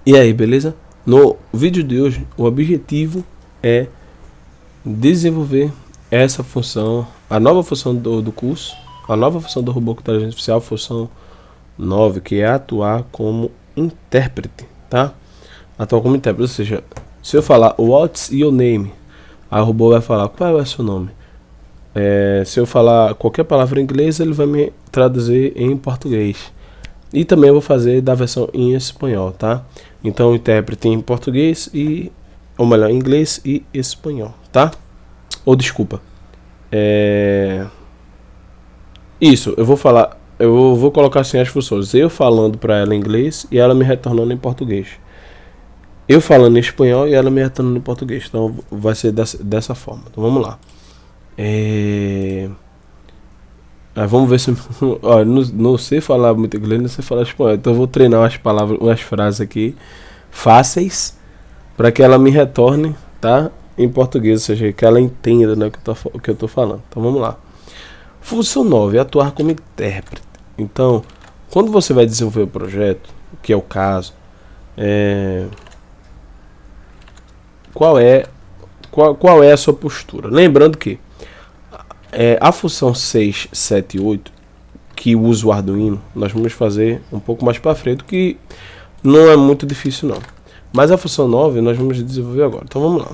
E aí, beleza? No vídeo de hoje, o objetivo é desenvolver essa função, a nova função do curso, a nova função do robô com inteligência artificial, função 9, que é atuar como intérprete, tá? Atuar como intérprete, ou seja, se eu falar what's your name, aí o robô vai falar qual é o seu nome. Se eu falar qualquer palavra em inglês, ele vai me traduzir em português. E também eu vou fazer da versão em espanhol, tá? Então, intérprete em português ou melhor, inglês e espanhol, tá? Ou desculpa. Isso, eu vou colocar assim as funções. Eu falando para ela em inglês e ela me retornando em português. Eu falando em espanhol e ela me retornando em português. Então, vai ser dessa forma. Então, vamos lá. Vamos ver se ó, não sei falar muito inglês, não sei falar espanhol. Então eu vou treinar umas palavras, umas frases aqui fáceis para que ela me retorne, tá? Em português, ou seja, que ela entenda, né, o que eu tô falando. Então vamos lá. Função 9, atuar como intérprete. Então, quando você vai desenvolver o projeto, que é o caso, qual é a sua postura? Lembrando que a função 6, 7 e 8, que usa o Arduino, nós vamos fazer um pouco mais para frente, que não é muito difícil não. Mas a função 9 nós vamos desenvolver agora. Então vamos lá.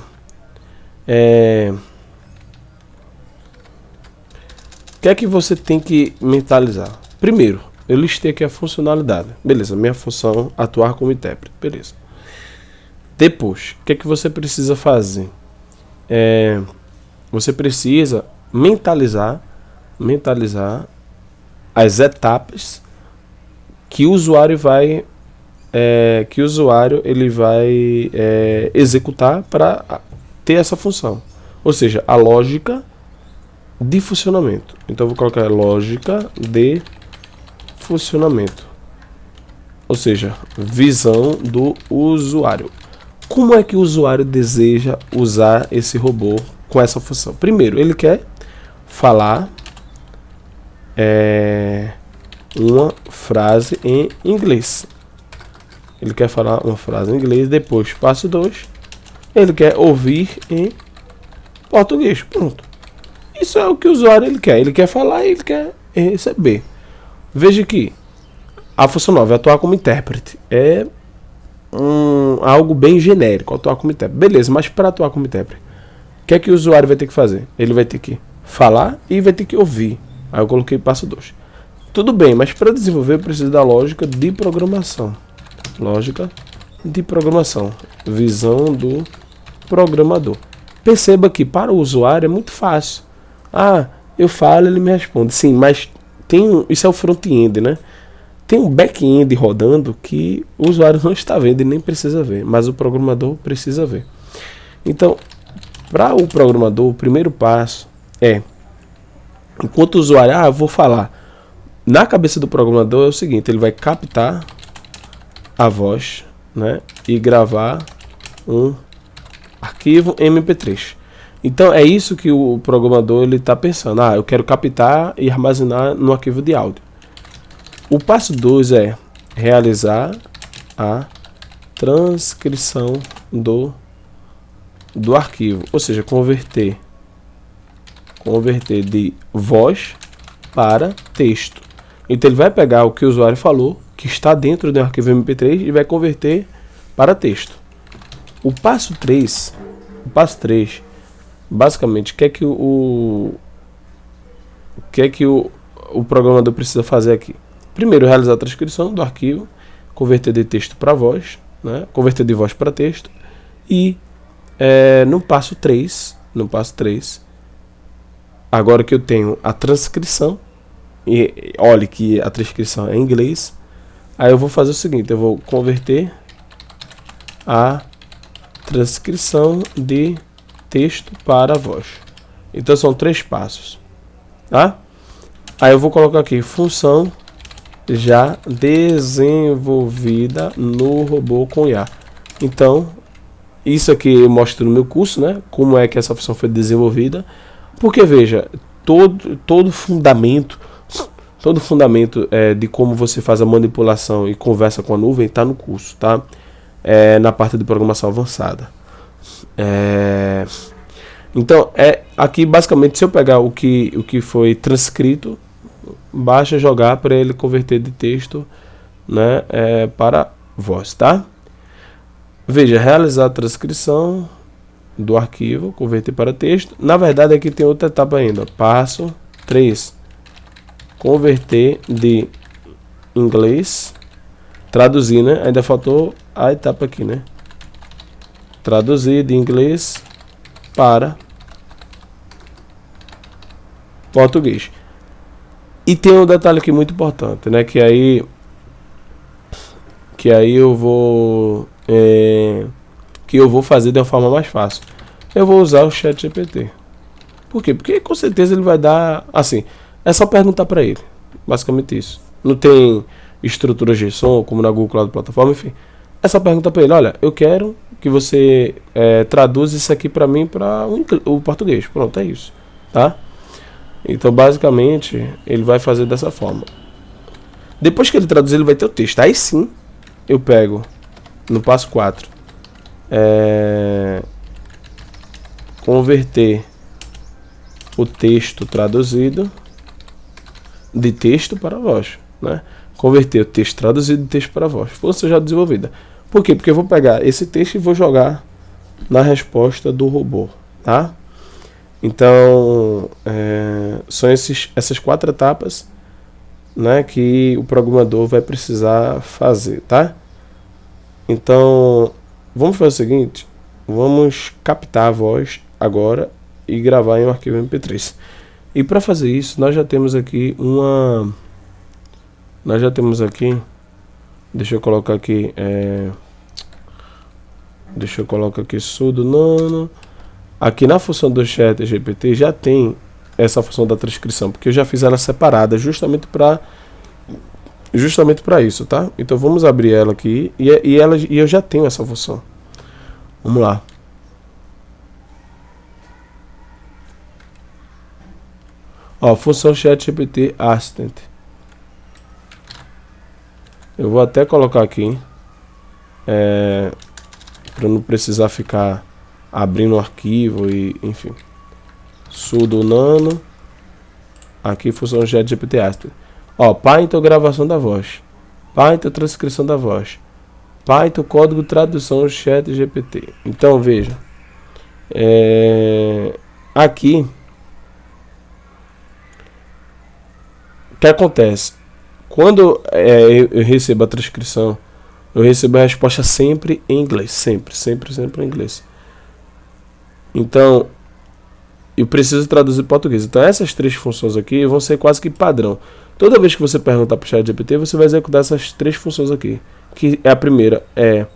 O que é que você tem que mentalizar? Primeiro, eu listei aqui a funcionalidade. Beleza, minha função atuar como intérprete. Beleza. Depois, o que é que você precisa fazer? Você precisa mentalizar as etapas que o usuário vai executar para ter essa função, ou seja, a lógica de funcionamento. Então eu vou colocar lógica de funcionamento, ou seja, visão do usuário. Como é que o usuário deseja usar esse robô com essa função? Primeiro, ele quer falar uma frase em inglês. Ele quer falar uma frase em inglês. Depois, passo 2, ele quer ouvir em português. Pronto. Isso é o que o usuário ele quer. Ele quer falar e ele quer receber. Veja que a função 9, atuar como intérprete, é algo bem genérico. Atuar como intérprete. Beleza, mas para atuar como intérprete, o que é que o usuário vai ter que fazer? Ele vai ter que falar e vai ter que ouvir. Aí eu coloquei passo 2. Tudo bem, mas para desenvolver eu preciso da lógica de programação. Lógica de programação. Visão do programador. Perceba que para o usuário é muito fácil. Eu falo, ele me responde. Sim, mas isso é o front-end, né? Tem um back-end rodando que o usuário não está vendo e nem precisa ver, mas o programador precisa ver. Então, para o programador, o primeiro passo é, enquanto o usuário, eu vou falar, na cabeça do programador é o seguinte, ele vai captar a voz, né, e gravar um arquivo MP3. Então é isso que o programador ele está pensando, eu quero captar e armazenar no arquivo de áudio. O passo 2 é realizar a transcrição do arquivo, ou seja, converter de voz para texto. Então ele vai pegar o que o usuário falou, que está dentro do arquivo MP3, e vai converter para texto. O passo 3, basicamente, o que é que o programador precisa fazer aqui? Primeiro, realizar a transcrição do arquivo, converter de texto para voz, né? Converter de voz para texto, e no passo 3, agora que eu tenho a transcrição, e olhe que a transcrição é em inglês, aí eu vou fazer o seguinte, eu vou converter a transcrição de texto para voz. Então são 3 passos, tá? Aí eu vou colocar aqui, função já desenvolvida no robô com IA. Então, isso aqui eu mostro no meu curso, né? Como é que essa função foi desenvolvida. Porque, veja, todo fundamento de como você faz a manipulação e conversa com a nuvem está no curso, tá? na parte de programação avançada. Então, aqui basicamente, se eu pegar o que foi transcrito, basta jogar para ele converter de texto, né, para voz, tá? Veja, realizar a transcrição do arquivo, converter para texto. Na verdade, aqui tem outra etapa ainda. Passo 3. Converter de inglês, traduzir, né? Ainda faltou a etapa aqui, né? Traduzir de inglês para português. E tem um detalhe aqui muito importante, né? Que aí eu vou fazer de uma forma mais fácil. Eu vou usar o ChatGPT. Por quê? Porque com certeza ele vai dar, assim, é só perguntar para ele, basicamente isso. Não tem estrutura JSON como na Google Cloud Platform, enfim. É só perguntar para ele, olha, eu quero que você traduza isso aqui para mim para o português. Pronto, é isso, tá? Então, basicamente, ele vai fazer dessa forma. Depois que ele traduzir, ele vai ter o texto. Aí sim, eu pego no passo 4, converter o texto traduzido de texto para voz, né? Converter o texto traduzido de texto para voz. Função já desenvolvida. Por quê? Porque eu vou pegar esse texto e vou jogar na resposta do robô, tá? Então, são essas 4 etapas, né, que o programador vai precisar fazer, tá? Então, vamos fazer o seguinte, vamos captar a voz agora e gravar em um arquivo MP3. E para fazer isso, nós já temos aqui deixa eu colocar aqui, sudo nano. Aqui na função do ChatGPT já tem essa função da transcrição, porque eu já fiz ela separada justamente para isso, tá? Então vamos abrir ela aqui e eu já tenho essa função. Vamos lá. Ó, função ChatGPT Assistant. Eu vou até colocar aqui para não precisar ficar abrindo o arquivo e enfim. Sudo nano. Aqui função ChatGPT Assistant. Ó, Python gravação da voz, Python transcrição da voz, Python código tradução ChatGPT. Então veja, aqui o que acontece quando eu recebo a transcrição, eu recebo a resposta sempre em inglês, sempre em inglês. Então eu preciso traduzir para português. Então essas 3 funções aqui vão ser quase que padrão. Toda vez que você perguntar para o ChatGPT, você vai executar essas 3 funções aqui. Que a primeira é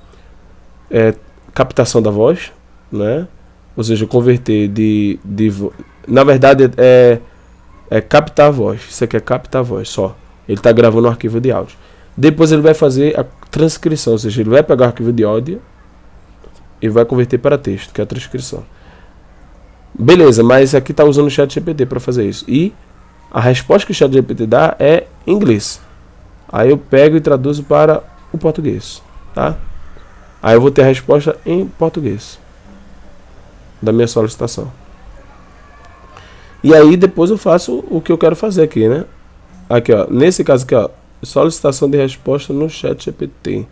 captação da voz, né? Ou seja, converter na verdade é captar a voz. Isso aqui é captar a voz só. Ele está gravando um arquivo de áudio. Depois ele vai fazer a transcrição, ou seja, ele vai pegar o arquivo de áudio e vai converter para texto, que é a transcrição. Beleza, mas aqui está usando o ChatGPT para fazer isso. E a resposta que o ChatGPT dá é em inglês. Aí eu pego e traduzo para o português, tá? Aí eu vou ter a resposta em português da minha solicitação. E aí depois eu faço o que eu quero fazer aqui, né? Aqui, ó, nesse caso aqui, ó, solicitação de resposta no ChatGPT.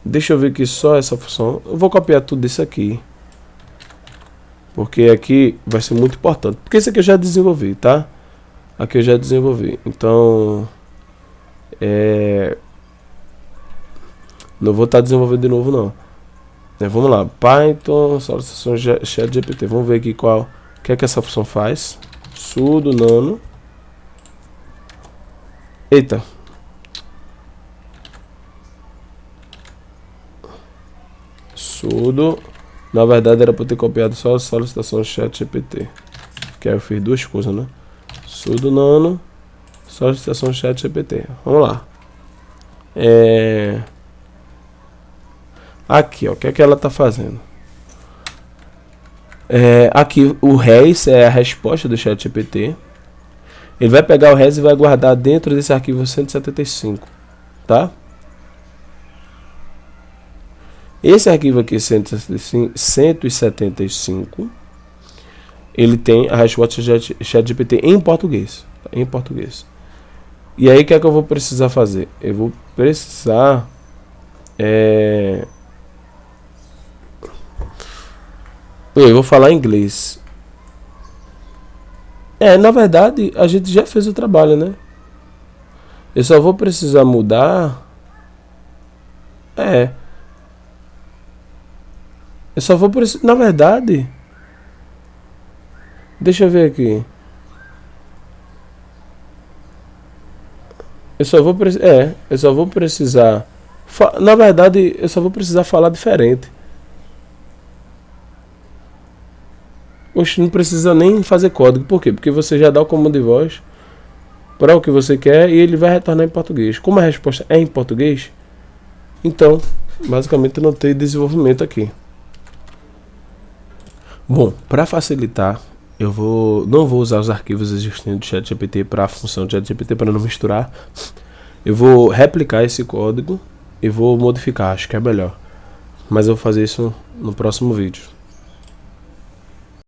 Deixa eu ver aqui só essa função. Eu vou copiar tudo isso aqui, porque aqui vai ser muito importante. Porque isso aqui eu já desenvolvi, tá? Aqui eu já desenvolvi. Então, não vou estar desenvolvendo de novo, não. Vamos lá. Python, solicitação ChatGPT. Vamos ver aqui o que é que essa função faz. Sudo nano. Eita. Sudo. Na verdade era para ter copiado só a solicitação ChatGPT. Que aí eu fiz 2 coisas, né? Sudo nano. Solicitação ChatGPT. Vamos lá. Aqui, ó. O que é que ela está fazendo? Aqui o res é a resposta do ChatGPT. Ele vai pegar o res e vai guardar dentro desse arquivo 175, tá? Esse arquivo aqui, 175, ele tem a resposta ChatGPT em português. Em português. E aí, o que é que eu vou precisar fazer? Eu vou precisar... Eu vou falar em inglês. Na verdade, a gente já fez o trabalho, né? Eu só vou precisar mudar... Eu só vou precisar... Na verdade... Deixa eu ver aqui. Eu só vou precisar... Na verdade, eu só vou precisar falar diferente. Oxe, não precisa nem fazer código. Por quê? Porque você já dá o comando de voz para o que você quer e ele vai retornar em português. Como a resposta é em português, então, basicamente, não tem desenvolvimento aqui. Bom, para facilitar, não vou usar os arquivos existentes do ChatGPT para a função do ChatGPT para não misturar. Eu vou replicar esse código e vou modificar, acho que é melhor. Mas eu vou fazer isso no próximo vídeo.